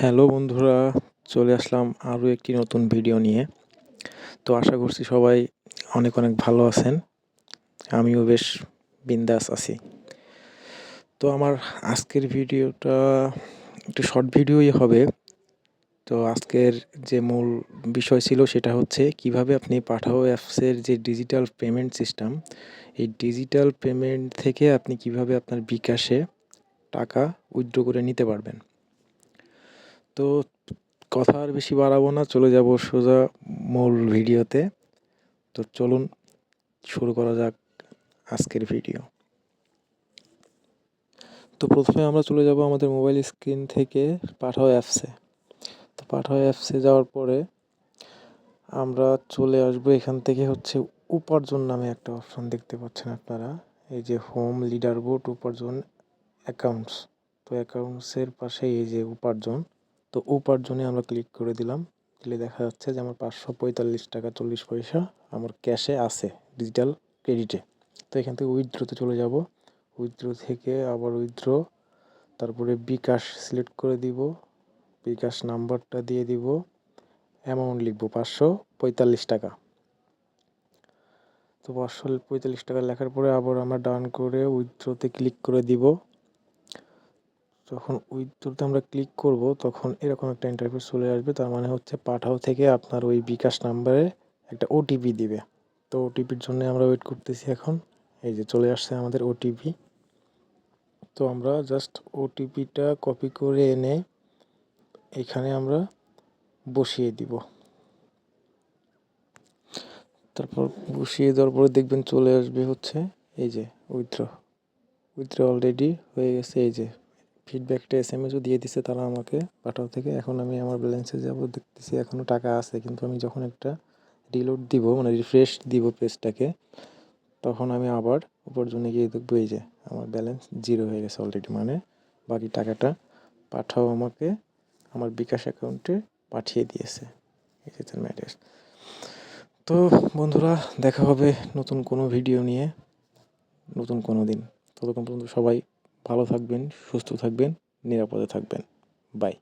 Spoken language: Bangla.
হ্যালো বন্ধুরা, চলে আসলাম আরও একটি নতুন ভিডিও নিয়ে। তো আশা করছি সবাই অনেক অনেক ভালো আছেন। আমিও বেশ বিন্দাস আছি। তো আমার আজকের ভিডিওটা একটু শর্ট ভিডিওই হবে। তো আজকের যে মূল বিষয় ছিল সেটা হচ্ছে কিভাবে আপনি পাঠাও অ্যাপসের যে ডিজিটাল পেমেন্ট সিস্টেম, এই ডিজিটাল পেমেন্ট থেকে আপনি কিভাবে আপনার বিকাশে টাকা উইথড্র করে নিতে পারবেন। তো কথা আর বেশি বাড়াবো না, চলে যাব সোজা মূল ভিডিওতে। তো চলুন শুরু করা যাক আজকের ভিডিও। তো প্রথমে আমরা চলে যাব আমাদের মোবাইল স্ক্রিন থেকে পাঠাও অ্যাপসে। তো পাঠাও অ্যাপসে যাওয়ার পরে আমরা চলে আসবো এখান থেকে হচ্ছে উপার্জন নামে একটা অপশন দেখতে পাচ্ছেন আপনারা। এই যে হোম, লিডার বোর্ড, উপার্জন, অ্যাকাউন্টস। তো অ্যাকাউন্টসের পাশে এই যে উপার্জন, তো উপার্জনে আমরা ক্লিক করে দিলাম। দিলে দেখা যাচ্ছে যে আমার 545 টাকা 40 পয়সা আমার ক্যাশে আছে, ডিজিটাল ক্রেডিটে। তো এখান থেকে উইথড্রোতে চলে যাব। উইথড্রো থেকে আবার উইথড্রো, তারপরে বিকাশ সিলেক্ট করে দিব, বিকাশ নাম্বারটা দিয়ে দিব, অ্যামাউন্ট লিখব 545 টাকা। তো 545 টাকা লেখার পরে আবার আমরা ডান করে উইথড্রোতে ক্লিক করে দিব। যখন উইথড্রোতে আমরা ক্লিক করব তখন এরকম একটা ইন্টারফেস চলে আসবে। তার মানে হচ্ছে পাঠাও থেকে আপনার ওই বিকাশ নাম্বারে একটা ওটিপি দিবে। তো ওটিপির জন্য আমরা ওয়েট করতেছি এখন। এই যে চলে আসছে আমাদের ওটিপি। তো আমরা জাস্ট ওটিপিটা কপি করে এনে এখানে আমরা বসিয়ে দিব। তারপর বসিয়ে দেওয়ার পরে দেখবেন চলে আসবে হচ্ছে এই যে উইথড্র অলরেডি হয়ে গেছে। এই যে ফিডব্যাকটা এসএমএসও দিয়ে দিছে তারা আমাকে পাঠাও থেকে। এখন আমি আমার ব্যালেন্সে যাব, দেখতেছি এখনও টাকা আছে, কিন্তু আমি যখন একটা রিলোড দিব, মানে রিফ্রেশ দিব পেজটাকে, তখন আমি আবার উপার্জনে গিয়ে দেখবো এই যে আমার ব্যালেন্স 0 হয়ে গেছে অলরেডি, মানে বাকি টাকাটা পাঠাও আমাকে আমার বিকাশ অ্যাকাউন্টে পাঠিয়ে দিয়েছে। এই যে তার ম্যাটার। তো বন্ধুরা, দেখা হবে নতুন কোনো ভিডিও নিয়ে নতুন কোনো দিন। ততক্ষণ পর্যন্ত সবাই ভালো থাকবেন, সুস্থ থাকবেন, নিরাপদে থাকবেন। বাই।